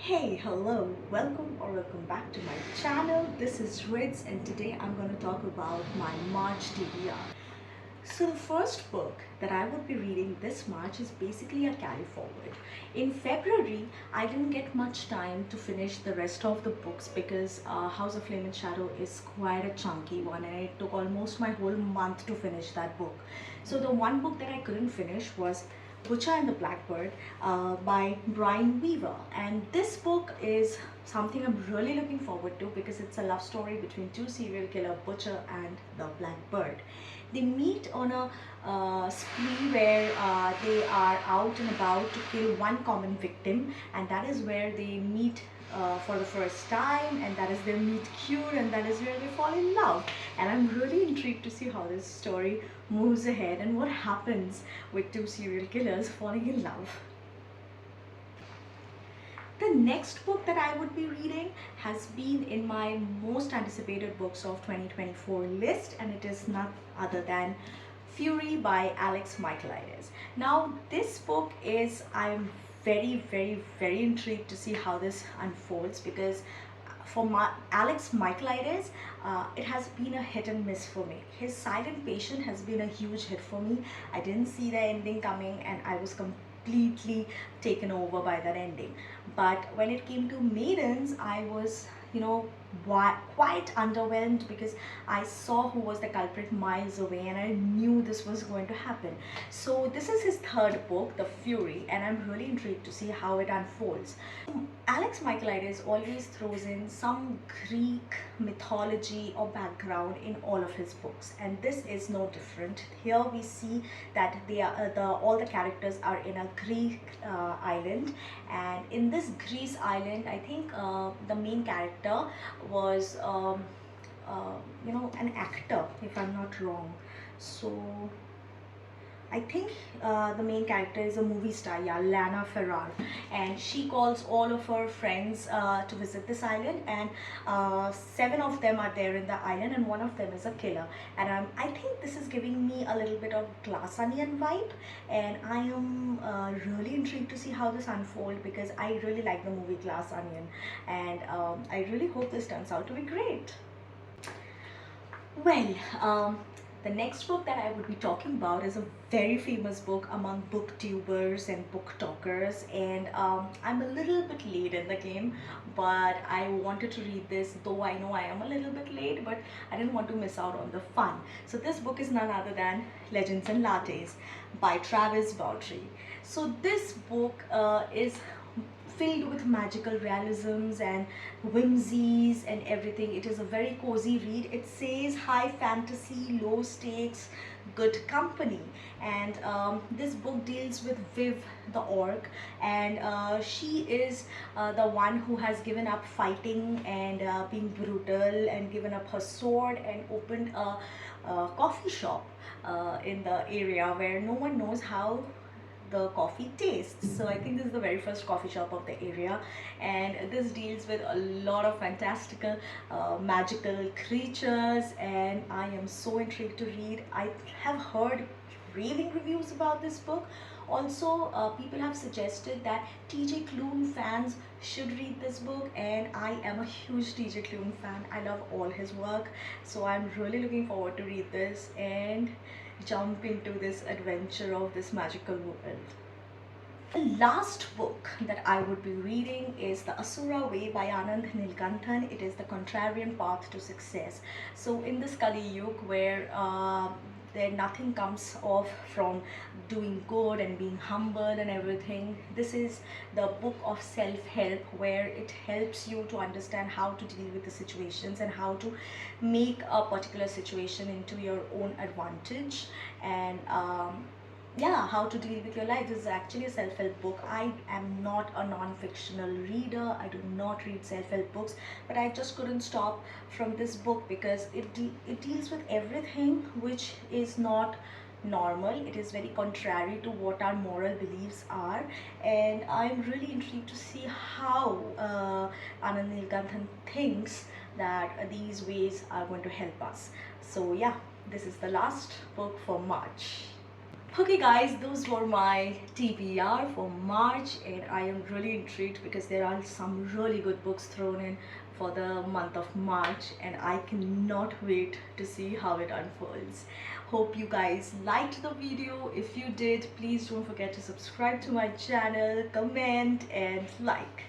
Hey, hello, welcome back to my channel. This is Ritz and today I'm going to talk about my March TBR. So the first book that I would be reading this March is basically a carry forward. In February, I didn't get much time to finish the rest of the books because House of Flame and Shadow is quite a chunky one and it took almost my whole month to finish that book. So the one book that I couldn't finish was Butcher and the Blackbird by Brian Weaver, and this book is something I'm really looking forward to because it's a love story between two serial killer, Butcher and the Blackbird. They meet on a spree where they are out and about to kill one common victim, and that is where they meet for the first time, and that is their meet cute, and that is where they fall in love. And I'm really intrigued to see how this story moves ahead and what happens with two serial killers falling in love. The next book that I would be reading has been in my most anticipated books of 2024 list, and it is none other than Fury by Alex Michaelides. Now, this book is, I'm very intrigued to see how this unfolds because for Alex Michaelides, it has been a hit and miss for me. His Silent Patient has been a huge hit for me. I didn't see the ending coming and I was completely taken over by that ending. But when it came to Maidens, I was, quite underwhelmed because I saw who was the culprit miles away and I knew this was going to happen. So this is his third book, The Fury, and I'm really intrigued to see how it unfolds. Alex Michaelides always throws in some Greek mythology or background in all of his books, and this is no different. Here we see that they are all the characters are in a Greek island, and in this Greece island, I think the main character was an actor, if I'm not wrong. So I think the main character is a movie star, yeah, Lana Ferrar, and she calls all of her friends to visit this island, and 7 of them are there in the island, and one of them is a killer. And I think this is giving me a little bit of Glass Onion vibe, and I am really intrigued to see how this unfolds because I really like the movie Glass Onion, and I really hope this turns out to be great. Well, the next book that I would be talking about is a very famous book among booktubers and book talkers, and I'm a little bit late in the game, but I wanted to read this, though I know I am a little bit late, but I didn't want to miss out on the fun. So this book is none other than Legends and Lattes by Travis Bowdry. So this book is filled with magical realisms and whimsies and everything. It is a very cozy read. It says high fantasy, low stakes, good company. And this book deals with Viv the orc, and she is the one who has given up fighting and being brutal and given up her sword and opened a coffee shop in the area where no one knows how the coffee tastes. So I think this is the very first coffee shop of the area, and this deals with a lot of fantastical magical creatures, and I am so intrigued to read. I have heard raving reviews about this book. Also, people have suggested that TJ Klune fans should read this book, and I am a huge TJ Klune fan. I love all his work, so I'm really looking forward to read this and jump into this adventure of this magical world. The last book that I would be reading is The Asura Way by Anand Nilkanthan. It is the contrarian path to success. So in this Kali Yuga where there nothing comes off from doing good and being humble and everything, this is the book of self-help where it helps you to understand how to deal with the situations and how to make a particular situation into your own advantage, and yeah, how to deal with your life. This is actually a self-help book. I am not a non-fictional reader. I do not read self-help books, but I just couldn't stop from this book because it deals with everything which is not normal. It is very contrary to what our moral beliefs are, and I'm really intrigued to see how Anand Nilkanthan thinks that these ways are going to help us. So yeah, this is the last book for March. Okay guys, those were my TBR for March, and I am really intrigued because there are some really good books thrown in for the month of March, and I cannot wait to see how it unfolds. Hope you guys liked the video. If you did, please don't forget to subscribe to my channel, comment and like.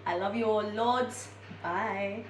I love you all loads. Bye.